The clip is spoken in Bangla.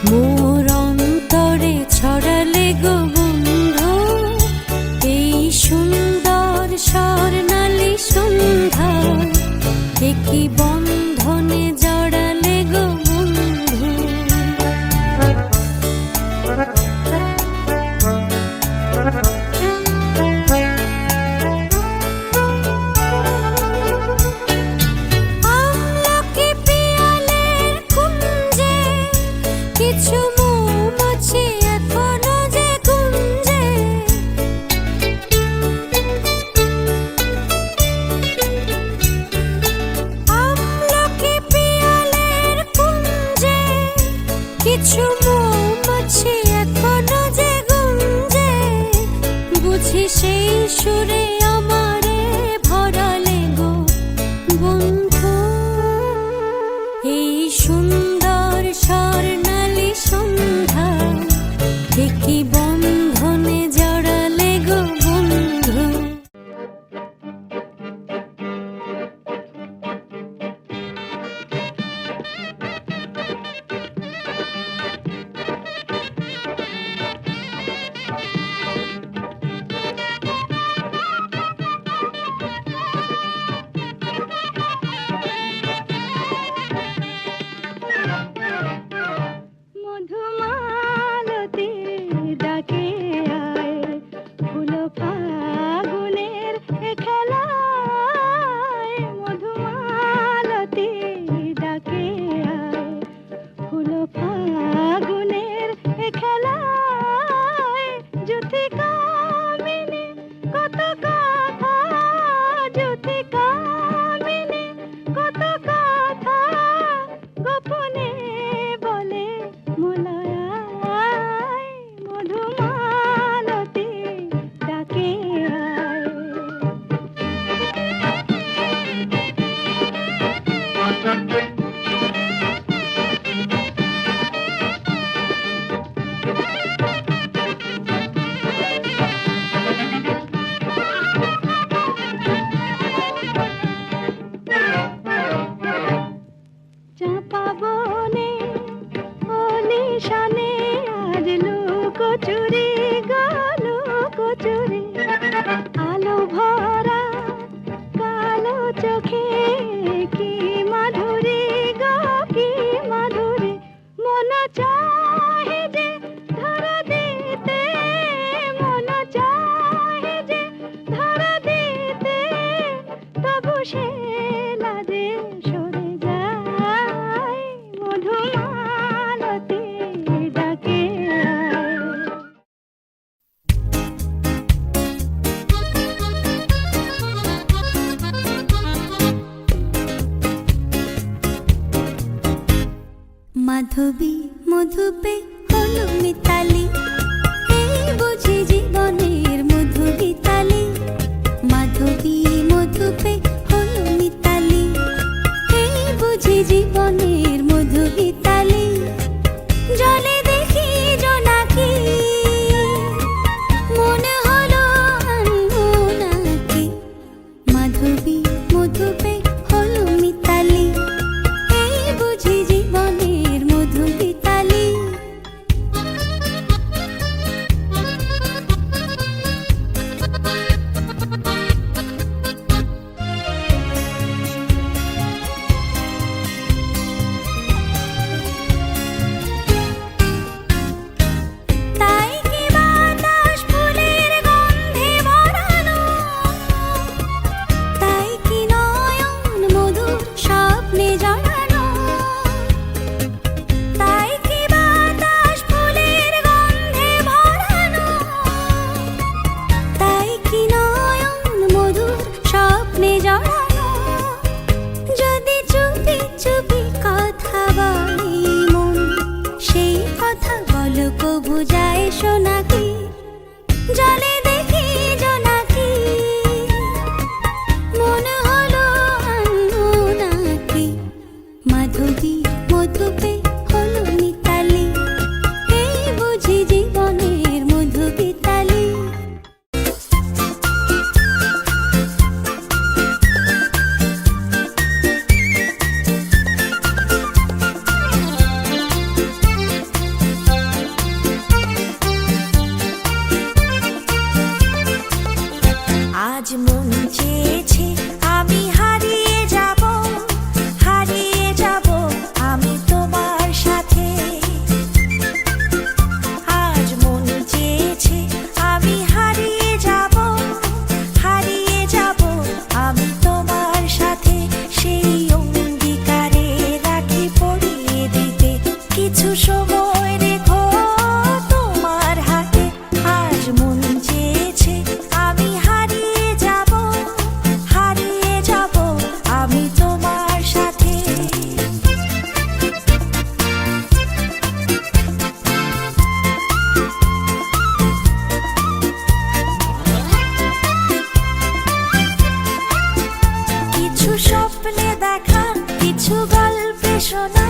মোর অন্তরে ছড়ালে গো বন্ধু এই সুন্দর স্বর্ণালী সন্ধ্যা, একই বন্ধনে জড়ালে গো বন্ধু। আমলকি পিয়ালের কুঞ্জে কিছু মৌমাছি এখনো যে গুঞ্জে, আমলকি পিয়ালের কুঞ্জে কিছু মৌমাছি এখনো যে গুঞ্জে, বুঝি সেই সুরে আমারে ভরালে গো বন্ধু। এই সুন্দর স্বর্ণালী সন্ধ্যা, একই বন্ধনে জড়ালে গো বন্ধু। মধুমালতীর ডাকে আয়, ফুল ফাগুনের খেলায়। মধুমালতীর ডাকে আয়, ফুল ফাগুনের খেলায়। জ্যোতি কামিনী কত কথা, জ্যোতি কামিনী কত কথা, গোপনে বলে মোলায়। মধুমালতী ডাকে আয়। চাঁপা বনে অনিশানে আজ লুকোচুরি গো লুকোচুরি, আলো ভরা কালো চোখে কি মাধুরী গো কি মাধুরী। মন চাহে যে ধরা দিতে, মন চাহে যে ধরা দিতে, তবু সে লাজে সরে যায়। মধুমালতী ডাকে আয়। মাধবী মধুপে হলো মিতালি, এই বুঝি জীবনের মধু গীতালি। মাধবী মধুপে হলো মিতালি, এই বুঝি জীবনের মধু গীতালি। জলে দেখি জোনাকি, মনে হলো আনবো নাকি। মাধবী মধুপে হলো মিতালি, এই বুঝি জীবনের মধু গীতালি। তাই কি বাতাস ফুলের গন্ধে ভরানো, তাই কি নয়ন মধুর স্বপ্নে জড়ানো। তাই কি বাতাস ফুলের গন্ধে ভরানো, তাই কি নয়ন মধুর স্বপ্নে জড়ানো। যদি চুপি চুপি কথা বলে মন, সেই কথা বলো কবু যায় শোনাকি। জলে দেখি জোনাকি, মনে হলো আনবো নাকি। মাধবী মধুপে হলো মিতালি, এই বুঝি জীবনের মধু গীতালি। সময় রেখো তোমার হাতে। আজ মন চেয়েছে আমি হারিয়ে যাব, হারিয়ে যাব আমি তোমার সাথে। কিছু স্বপ্নে দেখা, কিছু গল্পে শোনা,